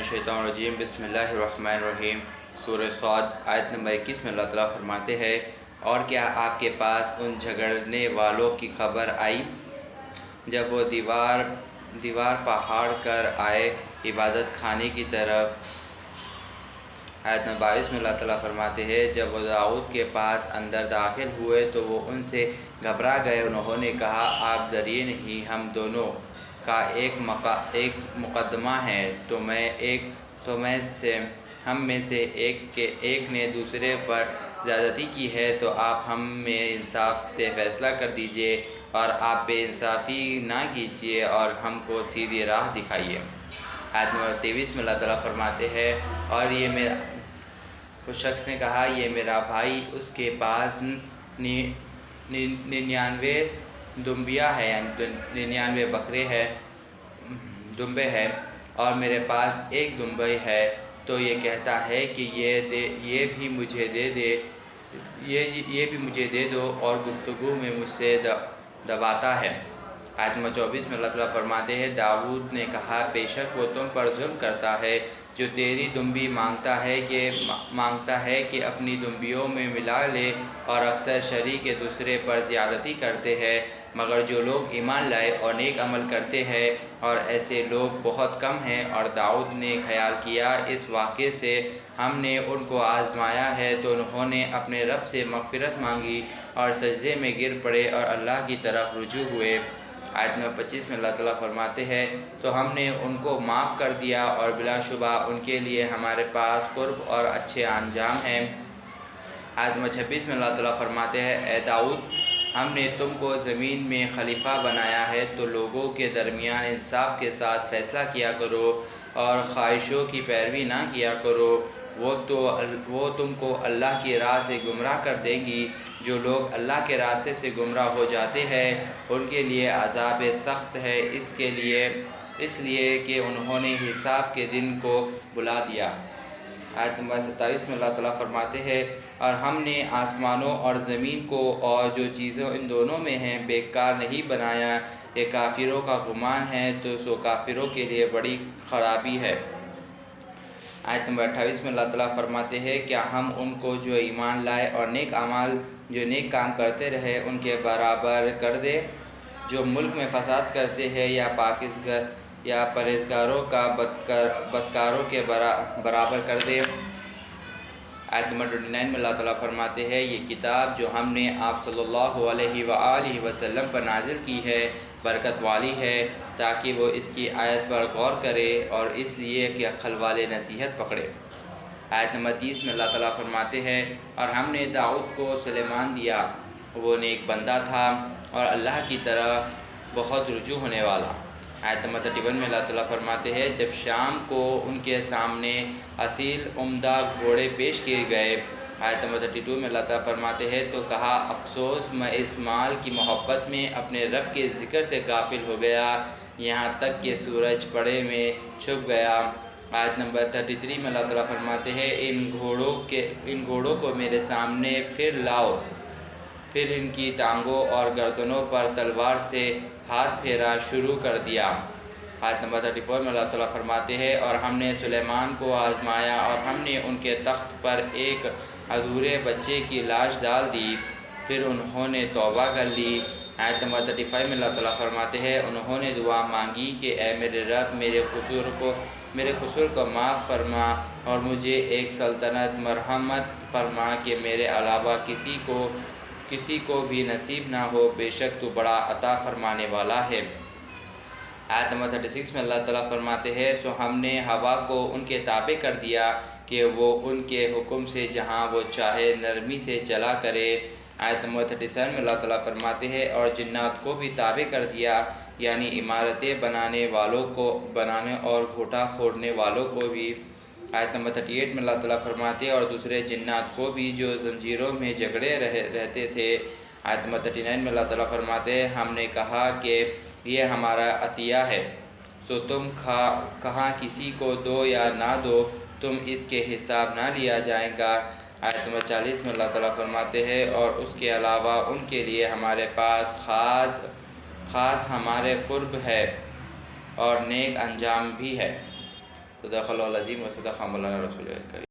الشیطان الرجیم بسم اللہ الرحمن الرحیم سورہ صاد آیت نمبر 21 میں اللہ تعالیٰ فرماتے ہیں، اور کیا آپ کے پاس ان جھگڑنے والوں کی خبر آئی جب وہ دیوار پہاڑ کر آئے عبادت خانے کی طرف۔ آیت نمبر 22 میں اللہ تعالیٰ فرماتے ہیں، جب وہ داؤد کے پاس اندر داخل ہوئے تو وہ ان سے گھبرا گئے۔ انہوں نے کہا، آپ ڈریے نہیں، ہم دونوں کا ایک مقدمہ ہے، ہم میں سے ایک نے دوسرے پر زیادتی کی ہے، تو آپ ہم میں انصاف سے فیصلہ کر دیجئے اور آپ بے انصافی نہ کیجئے اور ہم کو سیدھی راہ دکھائیے۔ آیت نمبر 23 میں اللہ تعالیٰ فرماتے ہیں، اور اس شخص نے کہا، یہ میرا بھائی، اس کے پاس 99 دمبیاں ہے، یعنی 99 بکرے ہیں، دمبے ہیں، اور میرے پاس ایک دمبئی ہے، تو یہ کہتا ہے کہ یہ بھی مجھے دے دو، اور گفتگو میں مجھ سے دباتا ہے۔ آیت نمبر 24 میں اللہ تعالیٰ فرماتے ہیں، داؤد نے کہا، بے شک وہ تم پر ظلم کرتا ہے، جو تیری دمبی مانگتا ہے کہ اپنی دمبیوں میں ملا لے، اور اکثر شریک دوسرے پر زیادتی کرتے ہیں، مگر جو لوگ ایمان لائے اور نیک عمل کرتے ہیں، اور ایسے لوگ بہت کم ہیں۔ اور داؤد نے خیال کیا اس واقعے سے، ہم نے ان کو آزمایا ہے، تو انہوں نے اپنے رب سے مغفرت مانگی اور سجدے میں گر پڑے اور اللہ کی طرف رجوع ہوئے۔ آیت نمبر 25 میں اللہ تعالیٰ فرماتے ہیں، تو ہم نے ان کو معاف کر دیا، اور بلا شبہ ان کے لیے ہمارے پاس قرب اور اچھے انجام ہیں۔ آیت نمبر 26 میں اللہ تعالیٰ فرماتے ہیں، اے داؤد، ہم نے تم کو زمین میں خلیفہ بنایا ہے، تو لوگوں کے درمیان انصاف کے ساتھ فیصلہ کیا کرو اور خواہشوں کی پیروی نہ کیا کرو، وہ تم کو اللہ کی راہ سے گمراہ کر دے گی۔ جو لوگ اللہ کے راستے سے گمراہ ہو جاتے ہیں، ان کے لیے عذاب سخت ہے، اس لیے کہ انہوں نے حساب کے دن کو بھلا دیا۔ آیت نمبر 27 میں اللہ تعالیٰ فرماتے ہیں، اور ہم نے آسمانوں اور زمین کو اور جو چیزیں ان دونوں میں ہیں بیکار نہیں بنایا، یہ کافروں کا گمان ہے، تو سو کافروں کے لیے بڑی خرابی ہے۔ آیت نمبر 28 میں اللہ تعالیٰ فرماتے ہیں، کیا ہم ان کو جو ایمان لائے اور نیک کام کرتے رہے ان کے برابر کر دے، جو ملک میں فساد کرتے ہیں، یا پرہیزگاروں کا بدکاروں کے برابر کر دے۔ آیت نمبر 29 میں اللہ تعالیٰ فرماتے ہیں، یہ کتاب جو ہم نے آپ صلی اللہ علیہ وآلہ وسلم پر نازل کی ہے برکت والی ہے، تاکہ وہ اس کی آیت پر غور کرے اور اس لیے کہ عقل والے نصیحت پکڑے۔ آیت نمبر 30 میں اللہ تعالیٰ فرماتے ہیں، اور ہم نے داؤد کو سلیمان دیا، وہ نیک بندہ تھا اور اللہ کی طرف بہت رجوع ہونے والا۔ آیت نمبر 31 میں اللہ تعالیٰ فرماتے ہیں، جب شام کو ان کے سامنے اصیل عمدہ گھوڑے پیش کیے گئے۔ آیت نمبر 32 میں اللہ تعالیٰ فرماتے ہیں، تو کہا، افسوس، میں اس مال کی محبت میں اپنے رب کے ذکر سے غافل ہو گیا، یہاں تک کہ سورج پڑے میں چھپ گیا۔ آیت نمبر 33 میں اللہ تعالیٰ فرماتے ہیں، ان گھوڑوں کو میرے سامنے پھر لاؤ، پھر ان کی ٹانگوں اور گردنوں پر تلوار سے ہاتھ پھیرا شروع کر دیا۔ آیت نمبر 34 میں اللہ تعالیٰ فرماتے ہیں، اور ہم نے سلیمان کو آزمایا، اور ہم نے ان کے تخت پر ایک ادھورے بچے کی لاش ڈال دی، پھر انہوں نے توبہ کر لی۔ آیت نمبر 35 میں اللہ تعالیٰ فرماتے ہیں، انہوں نے دعا مانگی کہ اے میرے رب، میرے قصور کو معاف فرما اور مجھے ایک سلطنت مرحمت فرما کہ میرے علاوہ کسی کو بھی نصیب نہ ہو، بے شک تو بڑا عطا فرمانے والا ہے۔ آیت نمبر 36 میں اللہ تعالیٰ فرماتے ہیں، سو ہم نے ہوا کو ان کے تابع کر دیا کہ وہ ان کے حکم سے جہاں وہ چاہے نرمی سے چلا کرے۔ آیت نمبر 37 میں اللہ تعالیٰ فرماتے ہیں، اور جنات کو بھی تابع کر دیا، یعنی عمارتیں بنانے اور گھوٹا کھودنے والوں کو بھی۔ آیت نمبر 38 میں اللہ تعالیٰ فرماتے ہیں، اور دوسرے جنات کو بھی جو زنجیروں میں جکڑے رہتے تھے۔ آیت نمبر 39 میں اللہ تعالیٰ فرماتے ہیں، ہم نے کہا کہ یہ ہمارا عطیہ ہے، سو تم کہاں کسی کو دو یا نہ دو، تم اس کے حساب نہ لیا جائے گا۔ آیت نمبر 40 میں اللہ تعالیٰ فرماتے ہیں، اور اس کے علاوہ ان کے لیے ہمارے پاس خاص ہمارے قرب ہے اور نیک انجام بھی ہے۔ صدق اللہ العظیم و صدق مولانا رسول کریم.